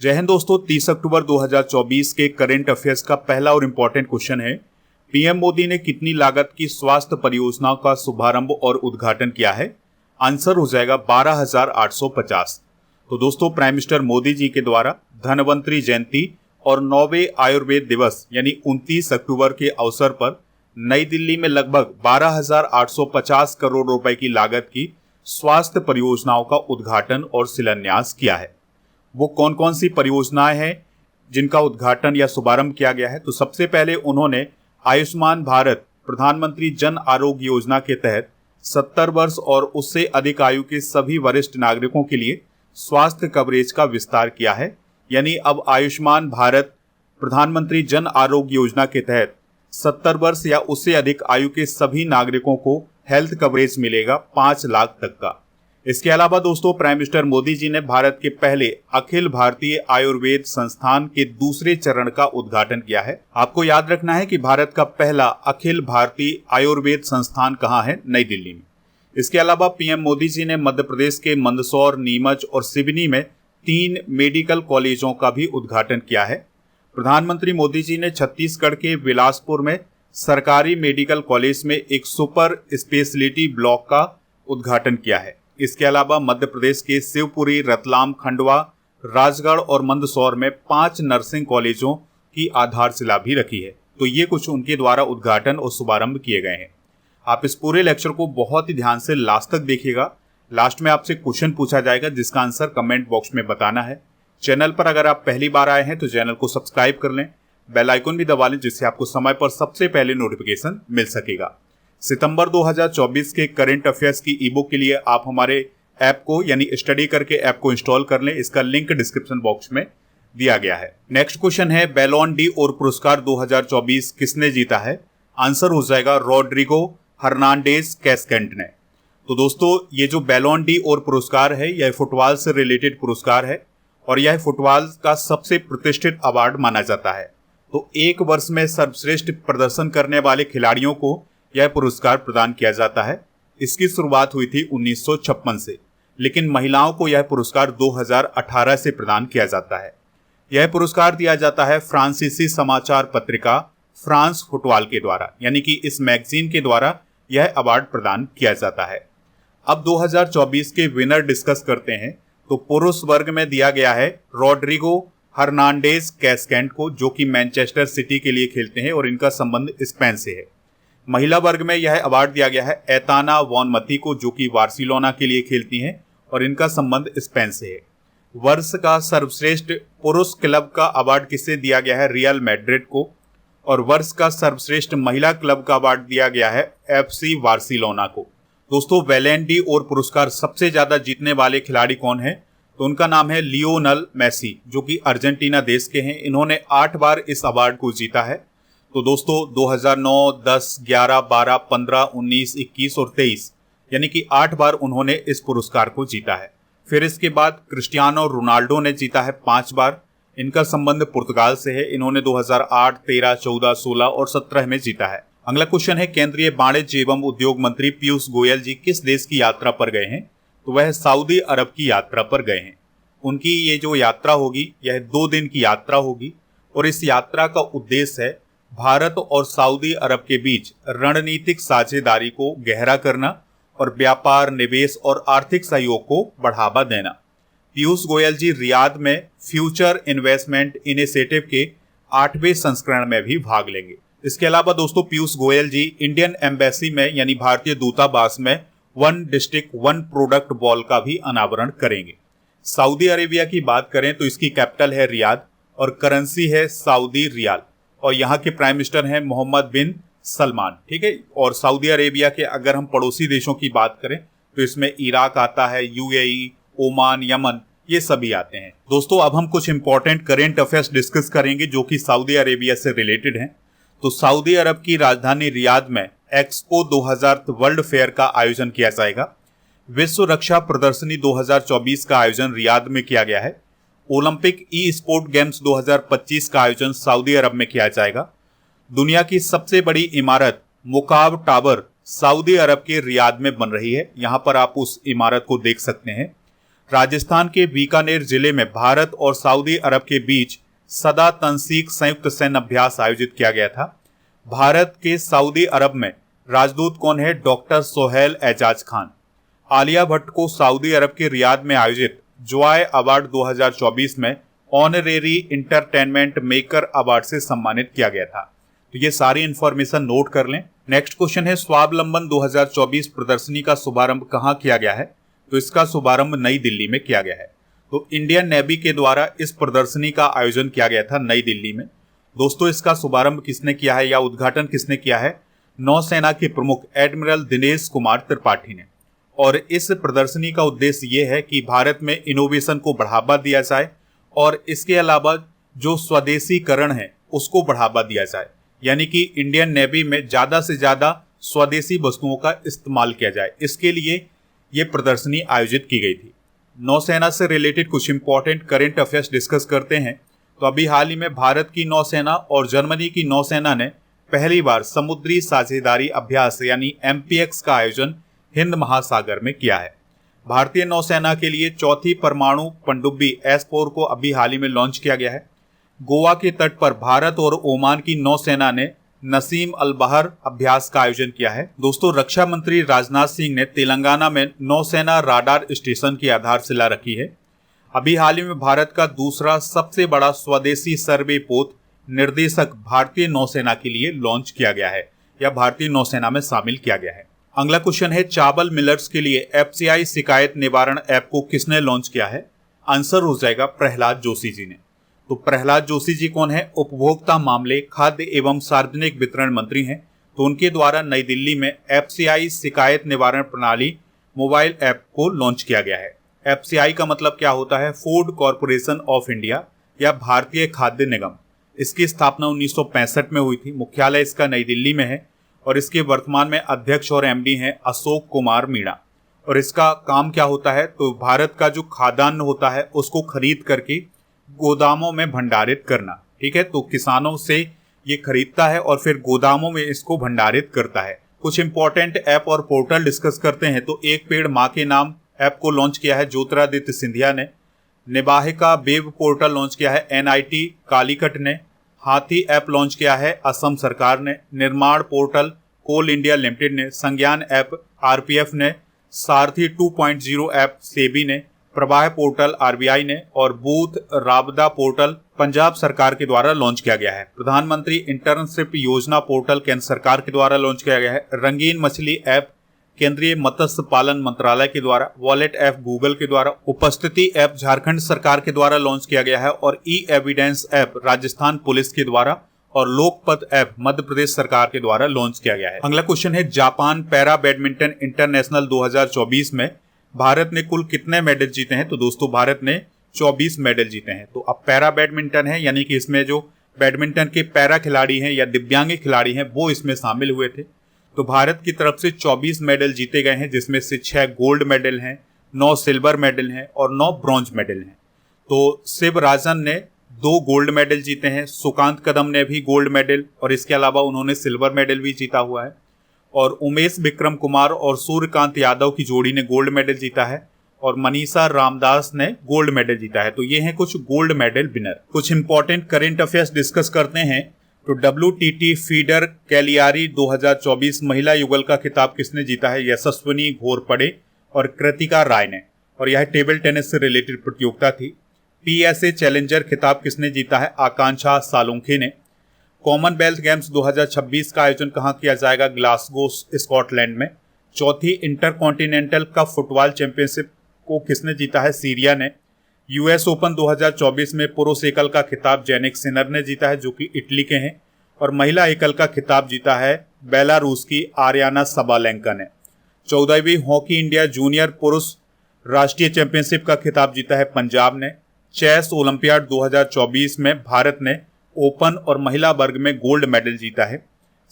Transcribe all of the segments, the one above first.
जय हिंद दोस्तों, 30 अक्टूबर 2024 के करंट अफेयर्स का पहला और इम्पोर्टेंट क्वेश्चन है। पीएम मोदी ने कितनी लागत की स्वास्थ्य परियोजनाओं का शुभारंभ और उद्घाटन किया है? आंसर हो जाएगा 12,850। तो दोस्तों, प्राइम मिनिस्टर मोदी जी के द्वारा धनवंतरी जयंती और 9वें आयुर्वेद दिवस यानी 29 अक्टूबर के अवसर पर नई दिल्ली में लगभग 12,850 करोड़ रुपए की लागत की स्वास्थ्य परियोजनाओं का उद्घाटन और शिलान्यास किया है। वो कौन कौन सी परियोजनाएं हैं जिनका उद्घाटन या शुभारंभ किया गया है? तो सबसे पहले उन्होंने आयुष्मान भारत प्रधानमंत्री जन आरोग्य योजना के तहत 70 वर्ष और उससे अधिक आयु के सभी वरिष्ठ नागरिकों के लिए स्वास्थ्य कवरेज का विस्तार किया है। यानी अब आयुष्मान भारत प्रधानमंत्री जन आरोग्य योजना के तहत 70 वर्ष या उससे अधिक आयु के सभी नागरिकों को हेल्थ कवरेज मिलेगा 5 लाख तक का। इसके अलावा दोस्तों, प्राइम मिनिस्टर मोदी जी ने भारत के पहले अखिल भारतीय आयुर्वेद संस्थान के दूसरे चरण का उद्घाटन किया है। आपको याद रखना है कि भारत का पहला अखिल भारतीय आयुर्वेद संस्थान कहाँ है? नई दिल्ली में। इसके अलावा पीएम मोदी जी ने मध्य प्रदेश के मंदसौर, नीमच और सिवनी में 3 मेडिकल कॉलेजों का भी उद्घाटन किया है। प्रधानमंत्री मोदी जी ने छत्तीसगढ़ के बिलासपुर में सरकारी मेडिकल कॉलेज में एक सुपर स्पेशलिटी ब्लॉक का उद्घाटन किया है। इसके अलावा मध्य प्रदेश के शिवपुरी, रतलाम, खंडवा, राजगढ़ और मंदसौर में 5 नर्सिंग कॉलेजों की आधारशिला भी रखी है। तो ये कुछ उनके द्वारा उद्घाटन और शुभारंभ किए गए हैं। आप इस पूरे लेक्चर को बहुत ही ध्यान से लास्ट तक देखिएगा। लास्ट में आपसे क्वेश्चन पूछा जाएगा जिसका आंसर कमेंट बॉक्स में बताना है। चैनल पर अगर आप पहली बार आए हैं तो चैनल को सब्सक्राइब कर लें, बेल आइकन भी दबा लें जिससे आपको समय पर सबसे पहले नोटिफिकेशन मिल सकेगा। सितंबर 2024 के करंट अफेयर्स की ई बुक के लिए आप हमारे ऐप को यानी स्टडी करके ऐप को इंस्टॉल कर लें। इसका लिंक डिस्क्रिप्शन बॉक्स में दिया गया है। नेक्स्ट क्वेश्चन है, बैलोन डी और पुरस्कार 2024 किसने जीता है? आंसर हो जाएगा रोड्रिगो हर्नांडेज कैस्केंट ने। तो दोस्तों, ये जो बैलोन डी और पुरस्कार है यह फुटबॉल से रिलेटेड पुरस्कार है और यह फुटबॉल का सबसे प्रतिष्ठित अवार्ड माना जाता है। तो एक वर्ष में सर्वश्रेष्ठ प्रदर्शन करने वाले खिलाड़ियों को यह पुरस्कार प्रदान किया जाता है। इसकी शुरुआत हुई थी 1956 से, लेकिन महिलाओं को यह पुरस्कार 2018 से प्रदान किया जाता है। यह पुरस्कार दिया जाता है फ्रांसीसी समाचार पत्रिका फ्रांस फुटबॉल के द्वारा, यानी कि इस मैगजीन के द्वारा यह अवार्ड प्रदान किया जाता है। अब 2024 के विनर डिस्कस करते हैं। तो पुरुष वर्ग में दिया गया है रोड्रिगो हर्नांडेज कैस्केंट को, जो कि मैनचेस्टर सिटी के लिए खेलते हैं और इनका संबंध स्पेन से है। महिला वर्ग में यह अवार्ड दिया गया है एताना वॉनमती को, जो कि बार्सिलोना के लिए खेलती हैं और इनका संबंध स्पेन से है। वर्ष का सर्वश्रेष्ठ पुरुष क्लब का अवार्ड किसे दिया गया है? रियल मैड्रिड को। और वर्ष का सर्वश्रेष्ठ महिला क्लब का अवार्ड दिया गया है एफसी बार्सिलोना को। दोस्तों, बैलोन डी और पुरस्कार सबसे ज्यादा जीतने वाले खिलाड़ी कौन है? तो उनका नाम है लियोनेल मेसी, जो कि अर्जेंटीना देश के हैं। इन्होंने 8 बार इस अवार्ड को जीता है। तो दोस्तों, 2009, 10, 11, 12, 15, 19, 21 और 23 यानी कि 8 बार उन्होंने इस पुरस्कार को जीता है। फिर इसके बाद क्रिस्टियानो रोनाल्डो ने जीता है 5 बार। इनका संबंध पुर्तगाल से है। इन्होंने 2008, 13, 14, 16 और 17 में जीता है। अगला क्वेश्चन है, केंद्रीय वाणिज्य एवं उद्योग मंत्री पीयूष गोयल जी किस देश की यात्रा पर गए हैं? तो वह सऊदी अरब की यात्रा पर गए हैं। उनकी ये जो यात्रा होगी यह 2 दिन की यात्रा होगी और इस यात्रा का उद्देश्य है भारत और सऊदी अरब के बीच रणनीतिक साझेदारी को गहरा करना और व्यापार, निवेश और आर्थिक सहयोग को बढ़ावा देना। पीयूष गोयल जी रियाद में फ्यूचर इन्वेस्टमेंट इनिशिएटिव के 8वें संस्करण में भी भाग लेंगे। इसके अलावा दोस्तों, पीयूष गोयल जी इंडियन एम्बेसी में यानी भारतीय दूतावास में 1 डिस्ट्रिक्ट 1 प्रोडक्ट वॉल का भी अनावरण करेंगे। सऊदी अरेबिया की बात करें तो इसकी कैपिटल है रियाद और करेंसी है सऊदी रियाल और यहाँ के प्राइम मिनिस्टर हैं मोहम्मद बिन सलमान। ठीक है। और सऊदी अरेबिया के अगर हम पड़ोसी देशों की बात करें तो इसमें इराक आता है, यूएई, ओमान, यमन, ये सभी आते हैं। दोस्तों, अब हम कुछ इंपॉर्टेंट करेंट अफेयर्स डिस्कस करेंगे जो कि सऊदी अरेबिया से रिलेटेड हैं। तो सऊदी अरब की राजधानी रियाद में एक्सपो 2000 वर्ल्ड फेयर का आयोजन किया जाएगा। विश्व रक्षा प्रदर्शनी 2024 का आयोजन रियाद में किया गया है। ओलंपिक ई स्पोर्ट गेम्स 2025 का आयोजन सऊदी अरब में किया जाएगा। दुनिया की सबसे बड़ी इमारत मुकाब टावर सऊदी अरब के रियाद में बन रही है। यहां पर आप उस इमारत को देख सकते हैं। राजस्थान के बीकानेर जिले में भारत और सऊदी अरब के बीच सदा तंसीक संयुक्त सैन्य अभ्यास आयोजित किया गया था। भारत के सऊदी अरब में राजदूत कौन है? डॉक्टर सोहेल एजाज खान। आलिया भट्ट को सऊदी अरब के रियाद में आयोजित जॉय अवार्ड 2024 में ऑनरेरी इंटरटेनमेंट मेकर अवार्ड से सम्मानित किया गया था। तो ये सारी इंफॉर्मेशन नोट कर लें। नेक्स्ट क्वेश्चन है, स्वावलंबन 2024 प्रदर्शनी का शुभारंभ कहाँ किया गया है? तो इसका शुभारंभ नई दिल्ली में किया गया है। तो इंडियन नेवी के द्वारा इस प्रदर्शनी का आयोजन किया गया था नई दिल्ली में। दोस्तों, इसका शुभारंभ किसने किया है या उद्घाटन किसने किया है? नौसेना के प्रमुख एडमिरल दिनेश कुमार त्रिपाठी ने। और इस प्रदर्शनी का उद्देश्य ये है कि भारत में इनोवेशन को बढ़ावा दिया जाए और इसके अलावा जो स्वदेशीकरण है उसको बढ़ावा दिया जाए, यानी कि इंडियन नेवी में ज़्यादा से ज़्यादा स्वदेशी वस्तुओं का इस्तेमाल किया जाए। इसके लिए ये प्रदर्शनी आयोजित की गई थी। नौसेना से रिलेटेड कुछ इंपॉर्टेंट करेंट अफेयर्स डिस्कस करते हैं। तो अभी हाल ही में भारत की नौसेना और जर्मनी की नौसेना ने पहली बार समुद्री साझेदारी अभ्यास यानी MPX का आयोजन हिंद महासागर में किया है। भारतीय नौसेना के लिए चौथी परमाणु पनडुब्बी S4 को अभी हाल ही में लॉन्च किया गया है। गोवा के तट पर भारत और ओमान की नौसेना ने नसीम अल बहर अभ्यास का आयोजन किया है। दोस्तों, रक्षा मंत्री राजनाथ सिंह ने तेलंगाना में नौसेना राडार स्टेशन की आधारशिला रखी है। अभी हाल ही में भारत का दूसरा सबसे बड़ा स्वदेशी सर्वे पोत निर्देशक भारतीय नौसेना के लिए लॉन्च किया गया है या भारतीय नौसेना में शामिल किया गया है। अगला क्वेश्चन है, चावल मिलर्स के लिए FCI शिकायत निवारण ऐप को किसने लॉन्च किया है? आंसर हो जाएगा प्रहलाद जोशी जी ने। तो प्रहलाद जोशी जी कौन है? उपभोक्ता मामले, खाद्य एवं सार्वजनिक वितरण मंत्री हैं। तो उनके द्वारा नई दिल्ली में FCI शिकायत निवारण प्रणाली मोबाइल ऐप को लॉन्च किया गया है। FCI का मतलब क्या होता है? फूड कॉरपोरेशन ऑफ इंडिया या भारतीय खाद्य निगम। इसकी स्थापना 1965 में हुई थी। मुख्यालय इसका नई दिल्ली में है और इसके वर्तमान में अध्यक्ष और MD हैं अशोक कुमार मीणा। और इसका काम क्या होता है? तो भारत का जो खाद्यान्न होता है उसको खरीद करके गोदामों में भंडारित करना। ठीक है, तो किसानों से ये खरीदता है और फिर गोदामों में इसको भंडारित करता है। कुछ इंपॉर्टेंट ऐप और पोर्टल डिस्कस करते हैं। तो एक पेड़ माँ के नाम ऐप को लॉन्च किया है ज्योतिरादित्य सिंधिया ने। निबाहिका वेब पोर्टल लॉन्च किया है NIT कालीकट ने। हाथी ऐप लॉन्च किया है असम सरकार ने। निर्माण पोर्टल कोल इंडिया लिमिटेड ने। संज्ञान ऐप RPF ने। सारथी 2.0 ऐप सेबी ने। प्रवाह पोर्टल RBI ने। और बूथ राबदा पोर्टल पंजाब सरकार के द्वारा लॉन्च किया गया है। प्रधानमंत्री इंटर्नशिप योजना पोर्टल केंद्र सरकार के द्वारा लॉन्च किया गया है। रंगीन मछली ऐप केंद्रीय मत्स्य पालन मंत्रालय के द्वारा। वॉलेट ऐप गूगल के द्वारा। उपस्थिति ऐप झारखंड सरकार के द्वारा लॉन्च किया गया है और E-एविडेंस ऐप राजस्थान पुलिस के द्वारा और लोकपथ ऐप मध्य प्रदेश सरकार के द्वारा लॉन्च किया गया है। अगला क्वेश्चन है, जापान पैरा बैडमिंटन इंटरनेशनल 2024 में भारत ने कुल कितने मेडल जीते हैं? तो दोस्तों, भारत ने 24 मेडल जीते हैं। तो अब पैरा बैडमिंटन है, यानी कि इसमें जो बैडमिंटन के पैरा खिलाड़ी हैं या दिव्यांग खिलाड़ी हैं वो इसमें शामिल हुए थे। तो भारत की तरफ से 24 मेडल जीते गए हैं, जिसमें से 6 गोल्ड मेडल हैं, 9 सिल्वर मेडल हैं और 9 ब्रॉन्ज मेडल हैं। तो शिवराजन ने 2 गोल्ड मेडल जीते हैं। सुकांत कदम ने भी गोल्ड मेडल और इसके अलावा उन्होंने सिल्वर मेडल भी जीता हुआ है। और उमेश विक्रम कुमार और सूर्यकांत यादव की जोड़ी ने गोल्ड मेडल जीता है और मनीषा रामदास ने गोल्ड मेडल जीता है। तो ये हैं कुछ गोल्ड मेडल विनर। कुछ इंपॉर्टेंट करेंट अफेयर्स डिस्कस करते हैं। तो WTT फीडर कैलियारी 2024 महिला युगल का खिताब किसने जीता है? यशस्विनी घोरपड़े और कृतिका राय ने। और यह टेबल टेनिस से रिलेटेड प्रतियोगिता थी। PSA चैलेंजर खिताब किसने जीता है? आकांक्षा सालुंखे ने। कॉमनवेल्थ गेम्स 2026 का आयोजन कहाँ किया जाएगा? ग्लासगो स्कॉटलैंड में। चौथी इंटरकॉन्टिनेंटल कप फुटबॉल चैंपियनशिप को किसने जीता है? सीरिया ने। US ओपन 2024 में पुरुष एकल का खिताब जैनिक सिनर ने जीता है, जो कि इटली के हैं। और महिला एकल का खिताब जीता है बेलारूस की आर्याना सबालेंका ने। 14वीं हॉकी इंडिया जूनियर पुरुष राष्ट्रीय चैंपियनशिप का खिताब जीता है पंजाब ने। चेस ओलंपियाड 2024 में भारत ने ओपन और महिला वर्ग में गोल्ड मेडल जीता है।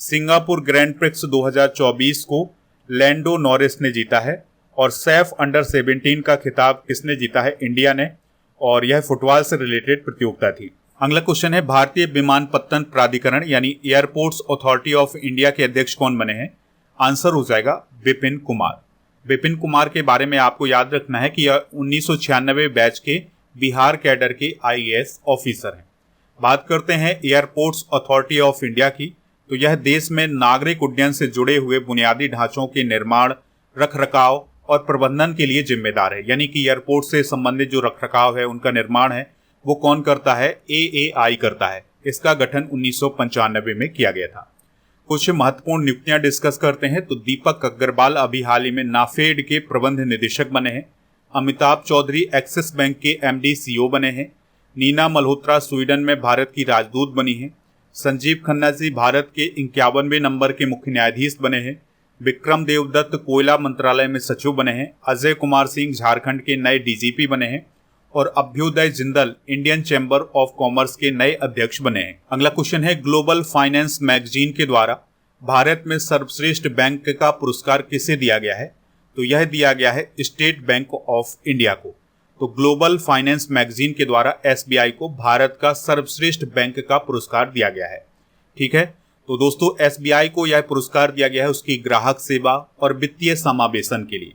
सिंगापुर ग्रैंड प्रिक्स 2024 को लैंडो नॉरिस ने जीता है। और सैफ अंडर 17 का खिताब किसने जीता है? इंडिया ने। और यह फुटबॉल से रिलेटेड प्रतियोगिता थी। अगला क्वेश्चन है, भारतीय विमानपत्तन प्राधिकरण यानी एयरपोर्ट्स अथॉरिटी ऑफ इंडिया के अध्यक्ष कौन बने हैं? आंसर हो जाएगा विपिन कुमार। विपिन कुमार के बारे में आपको याद रखना है कि यह 1996 बैच के बिहार कैडर के आईएएस ऑफिसर हैं। बात करते हैं एयरपोर्ट्स अथॉरिटी ऑफ इंडिया की, तो यह देश में नागरिक उड्डयन से जुड़े हुए बुनियादी ढांचों के निर्माण, रखरखाव और प्रबंधन के लिए जिम्मेदार है। यानी कि एयरपोर्ट से संबंधित जो रखरखाव है, उनका निर्माण है, वो कौन करता है? एएआई करता है। इसका गठन 1995 में किया गया था। कुछ महत्वपूर्ण नियुक्तियां डिस्कस करते हैं। तो दीपक अग्रवाल अभी हाल ही में नाफेड के प्रबंध निदेशक बने हैं। अमिताभ चौधरी एक्सिस बैंक के एमडी सीईओ बने हैं। नीना मल्होत्रा स्वीडन में भारत की राजदूत बनी हैं। संजीव खन्ना जी भारत के 51वें नंबर के मुख्य न्यायाधीश बने हैं। विक्रम देवदत्त कोयला मंत्रालय में सचिव बने हैं। अजय कुमार सिंह झारखंड के नए डीजीपी बने हैं और Abhyudaya Jindal Indian Chamber of Commerce के नए अध्यक्ष बने हैं। अगला क्वेश्चन है, ग्लोबल फाइनेंस मैगजीन के द्वारा भारत में सर्वश्रेष्ठ बैंक का पुरस्कार किसे दिया गया है? तो यह दिया गया है स्टेट बैंक ऑफ इंडिया को। तो ग्लोबल फाइनेंस मैगजीन के द्वारा एसबीआई को भारत का सर्वश्रेष्ठ बैंक का पुरस्कार दिया गया है। ठीक है, तो दोस्तों एसबीआई को यह पुरस्कार दिया गया है उसकी ग्राहक सेवा और वित्तीय समावेशन के लिए।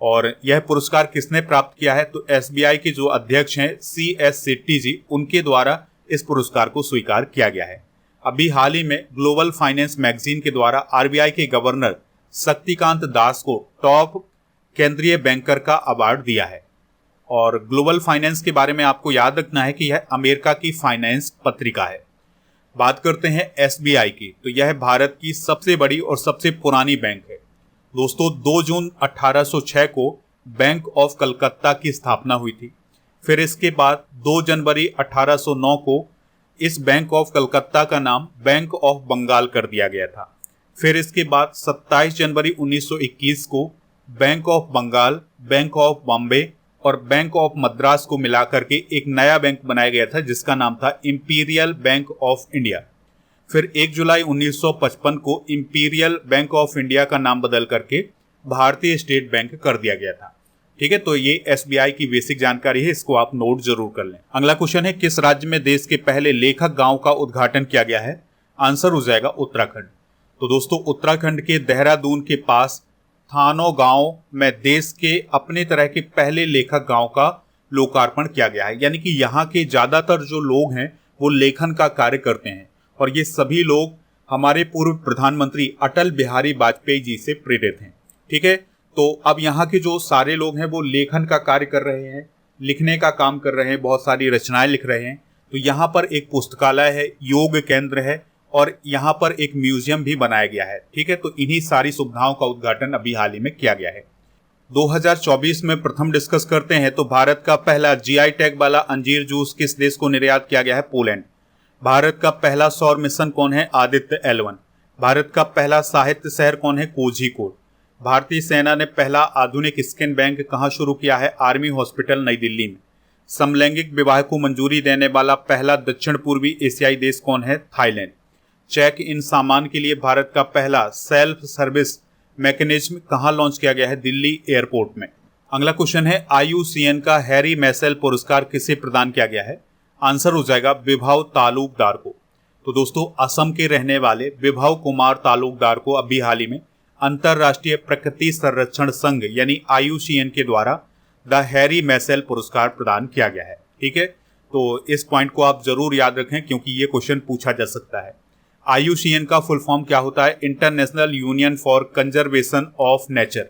और यह पुरस्कार किसने प्राप्त किया है? तो एसबीआई के जो अध्यक्ष हैं CS सेट्टी जी, उनके द्वारा इस पुरस्कार को स्वीकार किया गया है। अभी हाल ही में ग्लोबल फाइनेंस मैगजीन के द्वारा आरबीआई के गवर्नर शक्तिकांत दास को टॉप केंद्रीय बैंकर का अवार्ड दिया है। और ग्लोबल फाइनेंस के बारे में आपको याद रखना है कि यह अमेरिका की फाइनेंस पत्रिका है। बात करते हैं एसबीआई की, तो यह भारत की सबसे बड़ी और सबसे पुरानी बैंक है। दोस्तों 2 जून 1806 को बैंक ऑफ कलकत्ता की स्थापना हुई थी। फिर इसके बाद 2 जनवरी 1809 को इस बैंक ऑफ कलकत्ता का नाम बैंक ऑफ बंगाल कर दिया गया था। फिर इसके बाद 27 जनवरी 1921 को Bank of Bengal, Bank of Bombay और बैंक ऑफ मद्रास को मिलाकर के एक नया बैंक बनाया गया था जिसका नाम था इंपीरियल बैंक ऑफ इंडिया। फिर 1 जुलाई 1955 को इंपीरियल बैंक ऑफ इंडिया का नाम बदल करके भारतीय स्टेट बैंक कर दिया गया था। ठीक है, तो ये एसबीआई की बेसिक जानकारी है, इसको आप नोट जरूर कर लें। अगला क्वेश्चन है, किस राज्य में देश के पहले लेखक गांव का उद्घाटन किया गया है? आंसर हो जाएगा उत्तराखंड। तो दोस्तों उत्तराखंड के देहरादून के पास थानो गांव में देश के अपने तरह के पहले लेखक गांव का लोकार्पण किया गया है। यानी कि यहाँ के ज्यादातर जो लोग हैं वो लेखन का कार्य करते हैं और ये सभी लोग हमारे पूर्व प्रधानमंत्री अटल बिहारी वाजपेयी जी से प्रेरित हैं। ठीक है, तो अब यहाँ के जो सारे लोग हैं वो लेखन का कार्य कर रहे हैं, लिखने का काम कर रहे हैं, बहुत सारी रचनाएं लिख रहे हैं। तो यहाँ पर एक पुस्तकालय है, योग केंद्र है और यहाँ पर एक म्यूजियम भी बनाया गया है। ठीक है, तो इन्हीं सारी सुविधाओं का उद्घाटन अभी हाल ही में किया गया है। 2024 में प्रथम डिस्कस करते हैं, तो भारत का पहला जीआई टैग वाला अंजीर जूस किस देश को निर्यात किया गया है? पोलैंड। भारत का पहला सौर मिशन कौन है? आदित्य L1। भारत का पहला साहित्य शहर कौन है? कोझिकोड। भारतीय सेना ने पहला आधुनिक स्कैन बैंक कहाँ शुरू किया है? आर्मी हॉस्पिटल नई दिल्ली में। समलैंगिक विवाह को मंजूरी देने वाला पहला दक्षिण पूर्वी एशियाई देश कौन है? थाईलैंड। चेक इन सामान के लिए भारत का पहला सेल्फ सर्विस मैकेनिज्म कहाँ लॉन्च किया गया है? दिल्ली एयरपोर्ट में। अगला क्वेश्चन है, IUCN का हैरी मैसेल पुरस्कार किसे प्रदान किया गया है? आंसर हो जाएगा विभव तालुकदार को। तो दोस्तों असम के रहने वाले विभव कुमार तालुकदार को अभी हाल ही में अंतरराष्ट्रीय प्रकृति संरक्षण संघ यानी IUCN के द्वारा द हैरी मैसेल पुरस्कार प्रदान किया गया है। ठीक है, तो इस पॉइंट को आप जरूर याद रखें क्योंकि ये क्वेश्चन पूछा जा सकता है। IUCN का फुल फॉर्म क्या होता है? International union for conservation of nature.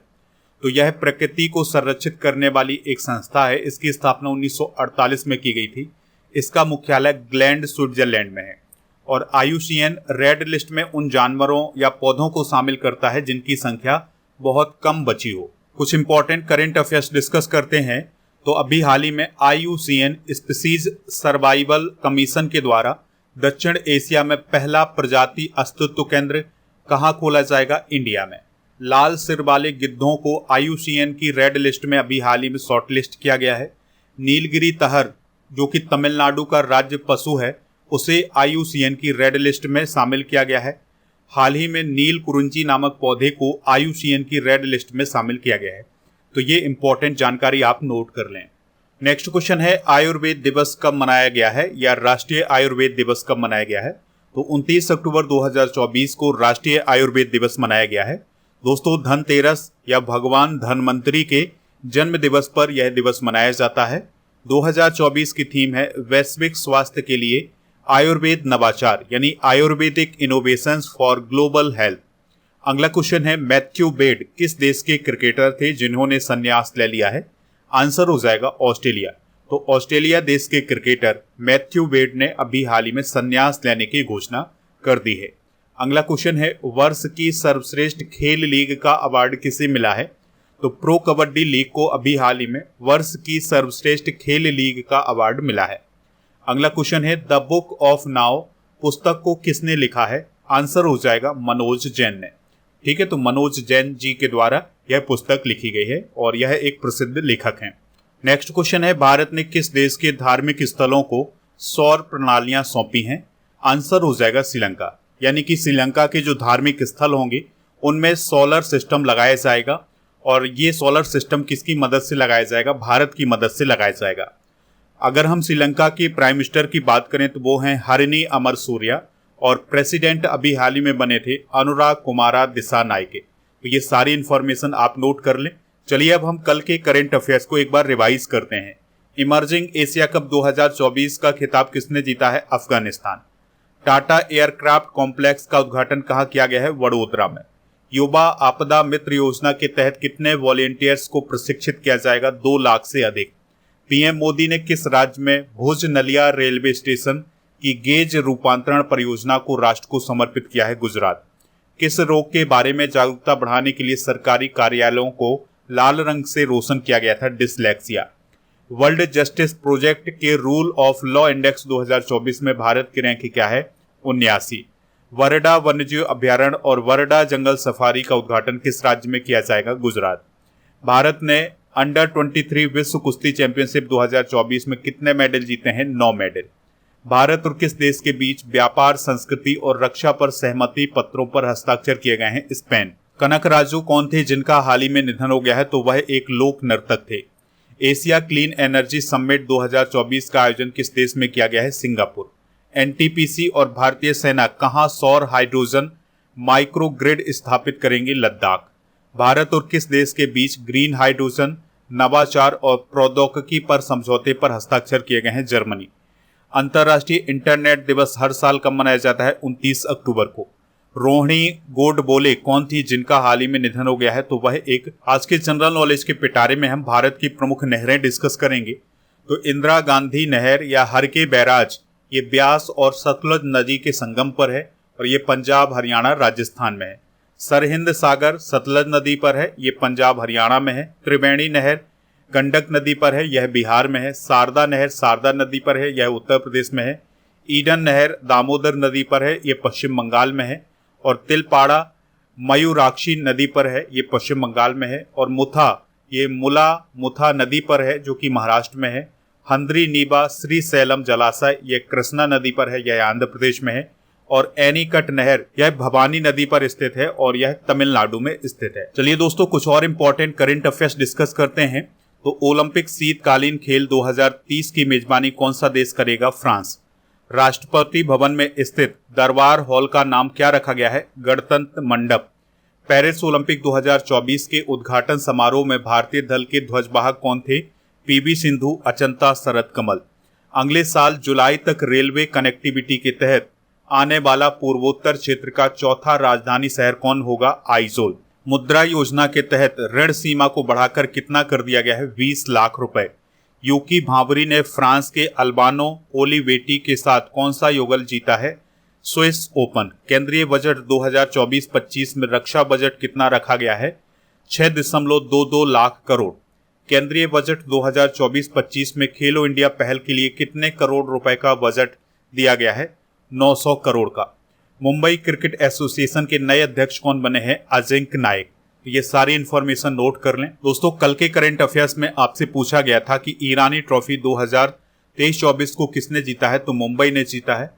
तो यह प्रकृति को संरक्षित करने वाली एक संस्था है। इसकी स्थापना 1948 में की गई थी। इसका मुख्यालय ग्लैंड स्विट्जरलैंड में है और IUCN रेड लिस्ट में उन जानवरों या पौधों को शामिल करता है जिनकी संख्या बहुत कम बची हो। कुछ इंपॉर्टेंट करंट अफेयर्स डिस्कस करते हैं। तो अभी हाल ही में IUCN स्पीसीज सर्वाइवल कमीशन के द्वारा दक्षिण एशिया में पहला प्रजाति अस्तित्व केंद्र कहाँ खोला जाएगा? इंडिया में। लाल सिर वाले गिद्धों को IUCN की रेड लिस्ट में अभी हाल ही में शॉर्ट लिस्ट किया गया है। नीलगिरी तहर जो कि तमिलनाडु का राज्य पशु है उसे IUCN की रेड लिस्ट में शामिल किया गया है। हाल ही में नील कुरुंची नामक पौधे को IUCN की रेड लिस्ट में शामिल किया गया है। तो ये इंपॉर्टेंट जानकारी आप नोट कर लें। नेक्स्ट क्वेश्चन है, आयुर्वेद दिवस कब मनाया गया है या राष्ट्रीय आयुर्वेद दिवस कब मनाया गया है? तो 29 अक्टूबर 2024 को राष्ट्रीय आयुर्वेद दिवस मनाया गया है। दोस्तों, धनतेरस या भगवान धनवंतरी के जन्म दिवस पर यह दिवस मनाया जाता है। 2024 की थीम है वैश्विक स्वास्थ्य के लिए आयुर्वेद नवाचार, यानी Ayurvedic innovations for global health. अगला क्वेश्चन है, मैथ्यू वेड किस देश के क्रिकेटर थे जिन्होंने संन्यास ले लिया है? आंसर हो जाएगा ऑस्ट्रेलिया। तो ऑस्ट्रेलिया देश के क्रिकेटर मैथ्यू वेड ने अभी हाल ही में संन्यास लेने की घोषणा कर दी है। अगला क्वेश्चन है, वर्ष की सर्वश्रेष्ठ खेल लीग का अवार्ड किसे मिला है? तो प्रो कबड्डी लीग को अभी हाल ही में वर्ष की सर्वश्रेष्ठ खेल लीग का अवार्ड मिला है। अगला क्वेश्चन है, द बुक ऑफ नाउ पुस्तक को किसने लिखा है? आंसर हो जाएगा मनोज जैन ने। ठीक है, तो मनोज जैन जी के द्वारा यह पुस्तक लिखी गई है और यह एक प्रसिद्ध लेखक हैं। नेक्स्ट क्वेश्चन है, भारत ने किस देश के धार्मिक स्थलों को सौर प्रणालियां सौंपी हैं? आंसर हो जाएगा श्रीलंका। यानी कि श्रीलंका के जो धार्मिक स्थल होंगे उनमें सोलर सिस्टम लगाया जाएगा और ये सोलर सिस्टम किसकी मदद से लगाया जाएगा? भारत की मदद से लगाया जाएगा। अगर हम श्रीलंका के प्राइम मिनिस्टर की बात करें तो वो हैं हरिनी अमरसूरिया और प्रेसिडेंट अभी हाल ही में बने थे अनुराग कुमारा दिसानायके। तो ये सारी इंफॉर्मेशन आप नोट कर लें। चलिए अब हम कल के करंट अफेयर्स को एक बार रिवाइज करते हैं। इमर्जिंग एशिया कप 2024 का खिताब किसने जीता है? अफगानिस्तान। टाटा एयरक्राफ्ट कॉम्प्लेक्स का उद्घाटन कहाँ किया गया है? वडोदरा में। युवा आपदा मित्र योजना के तहत कितने वॉलेंटियर्स को प्रशिक्षित किया जाएगा? 2 लाख से अधिक। पीएम मोदी ने किस राज्य में भुज नलिया रेलवे स्टेशन की गेज रूपांतरण परियोजना को राष्ट्र को समर्पित किया है? गुजरात। किस रोग के बारे में जागरूकता बढ़ाने के लिए सरकारी कार्यालयों को लाल रंग से रोशन किया गया था? डिसलेक्सिया। वर्ल्ड जस्टिस प्रोजेक्ट के रूल ऑफ लॉ इंडेक्स 2024 में भारत की रैंक क्या है? 79। वरडा वन्यजीव अभ्यारण्य और वरडा जंगल सफारी का उद्घाटन किस राज्य में किया जाएगा? गुजरात। भारत ने अंडर 23 विश्व कुश्ती चैंपियनशिप 2024 में कितने मेडल जीते हैं? 9 मेडल। भारत और किस देश के बीच व्यापार, संस्कृति और रक्षा पर सहमति पत्रों पर हस्ताक्षर किए गए हैं? स्पेन। कनकराजू कौन थे जिनका हाल ही में निधन हो गया है? तो वह एक लोक नर्तक थे। एशिया क्लीन एनर्जी समिट 2024 का आयोजन किस देश में किया गया है? सिंगापुर। एनटीपीसी और भारतीय सेना कहां सौर हाइड्रोजन माइक्रो ग्रिड स्थापित करेंगे? लद्दाख। भारत और किस देश के बीच ग्रीन हाइड्रोजन नवाचार और प्रौद्योगिकी पर समझौते पर हस्ताक्षर किए गए हैं? जर्मनी। अंतर्राष्ट्रीय इंटरनेट दिवस हर साल कब मनाया जाता है? 29 अक्टूबर को। रोहिणी गोडबोले कौन थी जिनका हाल ही में निधन हो गया है? तो वह एक, आज के जनरल नॉलेज के पिटारे में हम भारत की प्रमुख नहरें डिस्कस करेंगे। तो इंदिरा गांधी नहर या हर के बैराज, ये ब्यास और सतलुज नदी के संगम पर है और ये पंजाब, हरियाणा, राजस्थान में है। सरहिंद सागर सतलज नदी पर है, ये पंजाब, हरियाणा में है। त्रिवेणी नहर गंडक नदी पर है, यह बिहार में है। शारदा नहर शारदा नदी पर है, यह उत्तर प्रदेश में है। ईडन नहर दामोदर नदी पर है, ये पश्चिम बंगाल में है। और तिलपाड़ा मयूराक्षी नदी पर है, ये पश्चिम बंगाल में है। और मुथा, ये मुथा नदी पर है जो कि महाराष्ट्र में है। हंद्री नीबा श्रीशैलम जलाशय, ये कृष्णा नदी पर है, यह आंध्र प्रदेश में है। और एनीकट नहर यह भवानी नदी पर स्थित है और यह तमिलनाडु में स्थित है। चलिए दोस्तों, कुछ और इम्पोर्टेंट करंट अफेयर्स डिस्कस करते हैं। तो ओलंपिक शीतकालीन खेल 2030 की मेजबानी कौन सा देश करेगा? फ्रांस। राष्ट्रपति भवन में स्थित दरबार हॉल का नाम क्या रखा गया है? गणतंत्र मंडप। पेरिस ओलंपिक 2024 के उद्घाटन समारोह में भारतीय दल के ध्वजवाहक कौन थे? पीवी सिंधु, अचंता शरद कमल। अगले साल जुलाई तक रेलवे कनेक्टिविटी के तहत आने वाला पूर्वोत्तर क्षेत्र का चौथा राजधानी शहर कौन होगा? आइजोल। मुद्रा योजना के तहत ऋण सीमा को बढ़ाकर कितना कर दिया गया है? 20 लाख रुपए। यूकी भांवरी ने फ्रांस के अल्बानो ओलिवेटी के साथ कौन सा युगल जीता है? Swiss open. केंद्रीय बजट 2024-25 में रक्षा बजट कितना रखा गया है? 6.22 लाख करोड़। केंद्रीय बजट 2024-25 में खेलो इंडिया पहल के लिए कितने करोड़ रुपए का बजट दिया गया है? 900 करोड़ का। मुंबई क्रिकेट एसोसिएशन के नए अध्यक्ष कौन बने हैं? अजिंक्य नायक। ये सारी इंफॉर्मेशन नोट कर लें। दोस्तों, कल के करंट अफेयर्स में आपसे पूछा गया था कि ईरानी ट्रॉफी 2023-24 को किसने जीता है? तो मुंबई ने जीता है।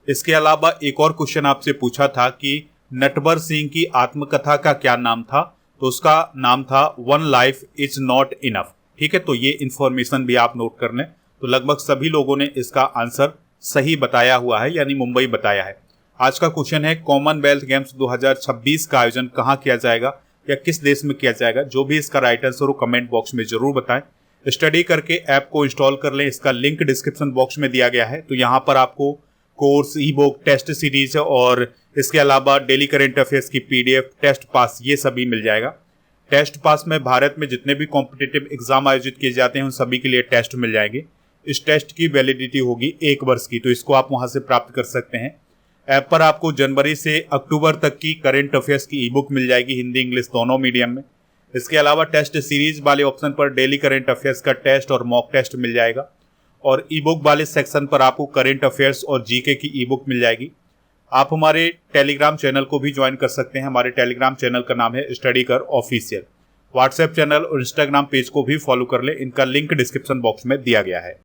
इसके अलावा एक और क्वेश्चन आपसे पूछा था कि नटवर सिंह की आत्मकथा का क्या नाम था? तो उसका नाम था one life is not enough. ठीक है, तो ये इंफॉर्मेशन भी आप नोट कर लें। तो लगभग सभी लोगों ने इसका आंसर सही बताया हुआ है, यानी मुंबई बताया है। आज का क्वेश्चन है, कॉमनवेल्थ गेम्स 2026 का आयोजन कहाँ किया जाएगा? या किस देश में किया जाएगा, जो भी इसका राइट आंसर हो कमेंट बॉक्स में जरूर बताएं। स्टडी करके ऐप को इंस्टॉल कर लें, इसका लिंक डिस्क्रिप्शन बॉक्स में दिया गया है। तो यहाँ पर आपको course, ebook, test series और इसके अलावा डेली करेंट अफेयर्स की PDF, टेस्ट पास, ये सभी मिल जाएगा। टेस्ट पास में भारत में जितने भी कॉम्पिटिटिव एग्जाम आयोजित किए जाते हैं उन सभी के लिए टेस्ट मिल जाएंगे। इस टेस्ट की वैलिडिटी होगी 1 वर्ष की, तो इसको आप वहां से प्राप्त कर सकते हैं। ऐप पर आपको जनवरी से अक्टूबर तक की करेंट अफेयर्स की ई बुक मिल जाएगी, हिंदी इंग्लिश दोनों मीडियम में। इसके अलावा टेस्ट सीरीज वाले ऑप्शन पर डेली करेंट अफेयर्स का टेस्ट और मॉक टेस्ट मिल जाएगा, और ई बुक वाले सेक्शन पर आपको करेंट अफेयर्स और जीके की ई बुक मिल जाएगी। आप हमारे टेलीग्राम चैनल को भी ज्वाइन कर सकते हैं। हमारे टेलीग्राम चैनल का नाम है स्टडी कर ऑफिशियल। व्हाट्सएप चैनल और इंस्टाग्राम पेज को भी फॉलो कर लें, इनका लिंक डिस्क्रिप्शन बॉक्स में दिया गया है।